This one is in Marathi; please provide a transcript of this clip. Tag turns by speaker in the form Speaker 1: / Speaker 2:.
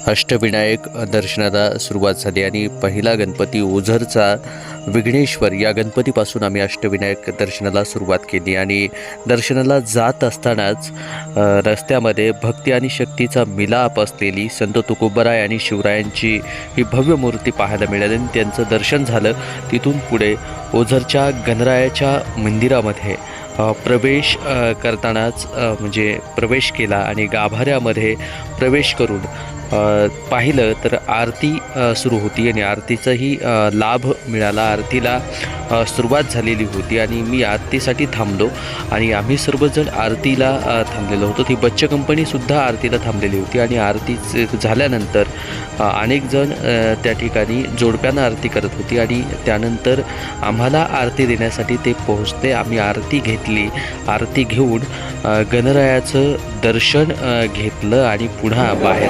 Speaker 1: अष्टविनायक दर्शनाला सुरुवात झाली आणि पहिला गणपती ओझरचा विघ्नेश्वर या गणपतीपासून आम्ही अष्टविनायक दर्शनाला सुरुवात केली आणि दर्शनाला जात असतानाच रस्त्यामध्ये भक्ती आणि शक्तीचा मिलाप असलेली संत तुकोबराय आणि शिवरायांची ही भव्य मूर्ती पाहायला मिळाली आणि त्यांचं दर्शन झालं. तिथून पुढे ओझरच्या गणरायाच्या मंदिरामध्ये प्रवेश करतानाच म्हणजे प्रवेश केला आणि गाभाऱ्यामध्ये प्रवेश करून पाहिलं तर आरती सुरू होती आणि आरतीचाही लाभ मिळाला. आरतीला सुरुवात झालेली होती आणि मी आरतीसाठी थांबलो आणि आम्ही सर्वजण आरतीला थांबलेलो होतो. ती बच्च कंपनीसुद्धा आरतीला थांबलेली होती आणि आरती झाल्यानंतर अनेक जण त्या ठिकाणी जोडप्यानं आरती करत होती आणि त्यानंतर आम्हाला आरती देण्यासाठी ते पोहोचले. आम्ही आरती घेतली. आरती घेऊन गणरायाचं दर्शन घेतलं आणि पुन्हा बाहेर